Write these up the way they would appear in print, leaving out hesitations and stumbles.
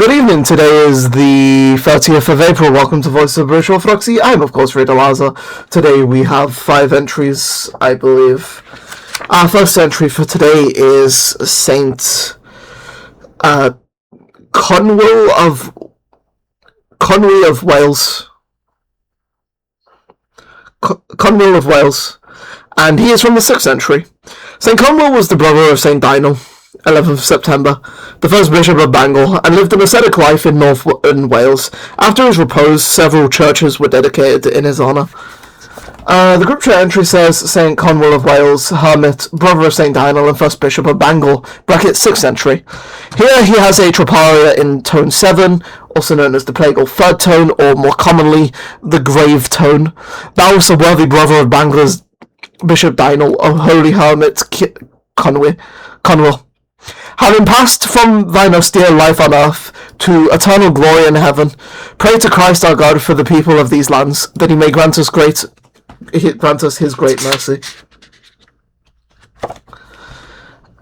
Good evening, today is the 30th of April. Welcome to Voice of British Orthodoxy. I'm, of course, Rita Laza. Today we have 5 entries, I believe. Our first entry for today is Saint Kontakion of Wales. Cynwl of Wales. And he is from the 6th century. St. Cynwl was the brother of St. Deiniol, 11th of September, the first bishop of Bangor, and lived an ascetic life in northern Wales. After his repose, several churches were dedicated in his honour. The group chat entry says St. Cynwl of Wales, hermit, brother of St. Deiniol, and first bishop of Bangor, bracket 6th century. Here he has a Troparion in tone 7, also known as the plagal 3rd tone, or more commonly, the grave tone. Thou wast a worthy brother of Bangor's Bishop Deiniol, a holy hermit Cynwl. Having passed from thine austere life on earth to eternal glory in heaven, pray to Christ our God for the people of these lands, that he may grant us his great mercy.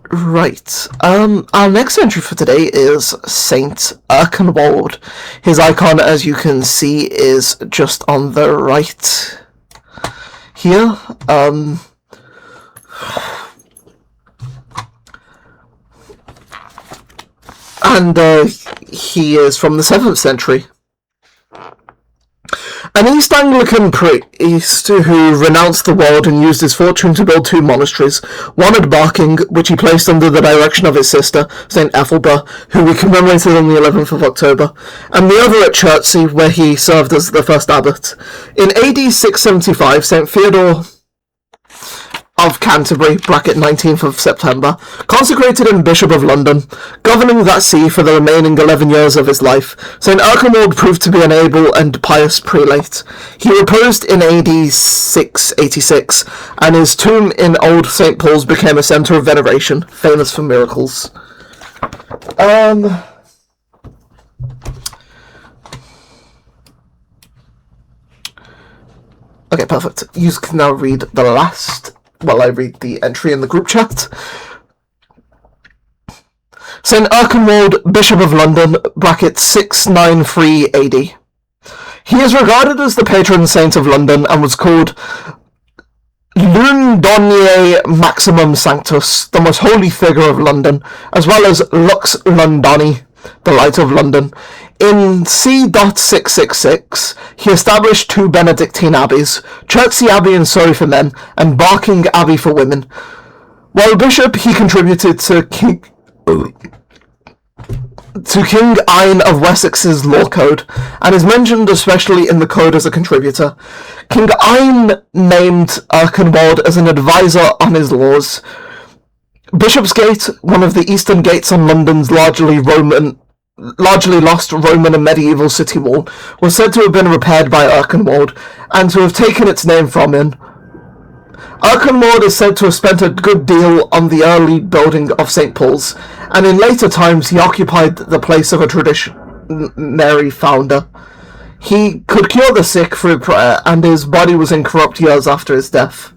Right. Our next entry for today is Saint Erconwald. His icon, as you can see, is just on the right here. And he is from the 7th century. An East Anglican priest who renounced the world and used his fortune to build 2 monasteries, one at Barking, which he placed under the direction of his sister, St. Ethelbert, who we commemorated on the 11th of October, and the other at Chertsey, where he served as the first abbot. In AD 675, St. Theodore of Canterbury, bracket 19th of September, consecrated him Bishop of London, governing that see for the remaining 11 years of his life. St. Erconwald proved to be an able and pious prelate. He reposed in AD 686, and his tomb in Old St. Paul's became a centre of veneration, famous for miracles. Okay, perfect. You can now read the last while I read the entry in the group chat. St. Erconwald, Bishop of London, bracket 693 AD. He is regarded as the patron saint of London and was called Lundoniae Maximum Sanctus, the most holy figure of London, as well as Lux Londoni, the light of London. In c.666, he established 2 Benedictine abbeys, Chertsey Abbey in Surrey for men, and Barking Abbey for women. While bishop, he contributed to King Ine of Wessex's law code, and is mentioned especially in the code as a contributor. King Ine named Erconwald as an advisor on his laws. Bishopsgate, one of the eastern gates on London's largely lost Roman and medieval city wall, was said to have been repaired by Erconwald, and to have taken its name from him. Erconwald is said to have spent a good deal on the early building of St. Paul's, and in later times he occupied the place of a traditionary founder. He could cure the sick through prayer, and his body was incorrupt years after his death.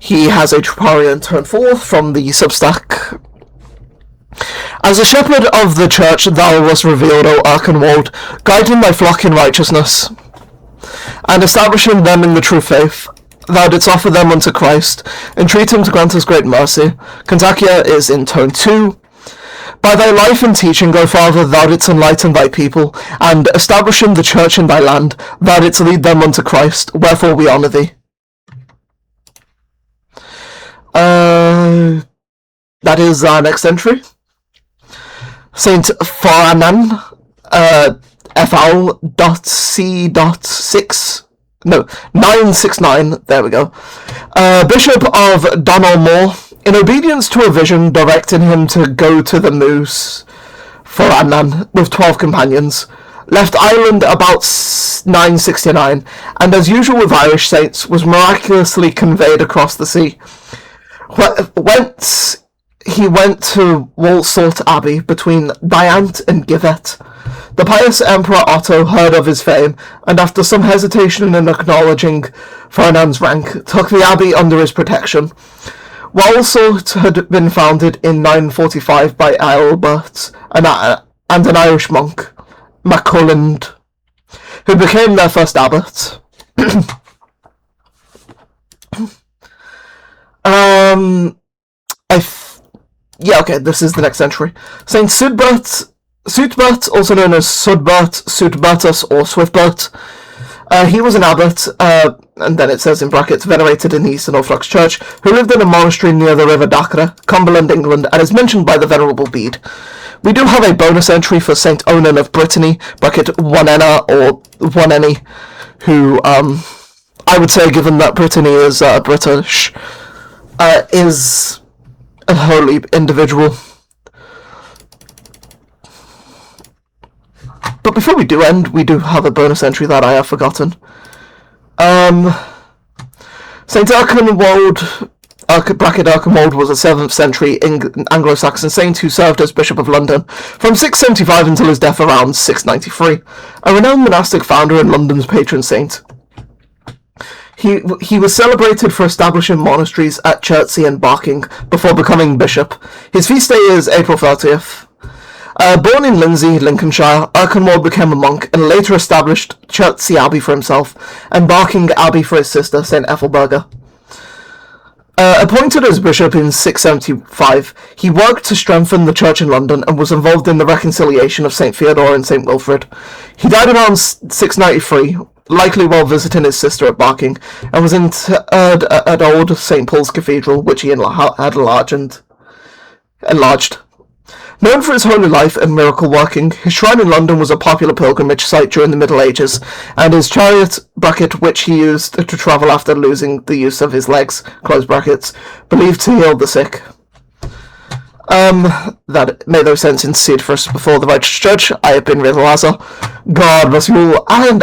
He has a Troparion turn 4 from the substack. As a shepherd of the church thou wast revealed, O Erconwald, guiding thy flock in righteousness, and establishing them in the true faith. Thou didst offer them unto Christ, entreat him to grant us great mercy. Kontakion is in tone 2. By thy life and teaching, O Father, thou didst enlighten thy people, and establishing the church in thy land, thou didst lead them unto Christ, wherefore we honour thee. That is our next entry. Saint Foranan, FL.C.6, there we go. Bishop of Deiniol, in obedience to a vision directing him to go to the Moose, Foranan, with 12 companions, left Ireland about 969, and as usual with Irish saints, was miraculously conveyed across the sea, whence he went to Walsalt Abbey between Diant and Givet. The pious Emperor Otto heard of his fame, and after some hesitation in acknowledging Ferdinand's rank, took the abbey under his protection. Walsalt had been founded in 945 by Albert and an Irish monk, MacCulland, who became their first abbot. This is the next century. Saint Suitbert, also known as Sudbertus, or Swiftbert. He was an abbot, and then it says in brackets, venerated in the Eastern Orthodox Church, who lived in a monastery near the River Dacre, Cumberland, England, and is mentioned by the Venerable Bede. We do have a bonus entry for Saint Onan of Brittany, bracket 1enna or 1enny, who, I would say, given that Brittany is British, is a holy individual. But before we do end, we do have a bonus entry that I have forgotten. Saint Erconwald, bracket Erconwald, was a 7th century Anglo-Saxon saint who served as Bishop of London from 675 until his death around 693, a renowned monastic founder and London's patron saint. He was celebrated for establishing monasteries at Chertsey and Barking before becoming bishop. His feast day is April 30th. Born in Lindsay, Lincolnshire, Erconwald became a monk and later established Chertsey Abbey for himself and Barking Abbey for his sister, St. Ethelburga. Appointed as bishop in 675, he worked to strengthen the church in London and was involved in the reconciliation of St. Theodore and St. Wilfrid. He died around 693, likely while visiting his sister at Barking, and was interred at Old St. Paul's Cathedral, which he had enlarged. Known for his holy life and miracle working, his shrine in London was a popular pilgrimage site during the Middle Ages, and his chariot, bracket, which he used to travel after losing the use of his legs, close brackets, believed to heal the sick. That made no sense intercede for us before the righteous judge. I have been Riddle Lazar. God bless you all, and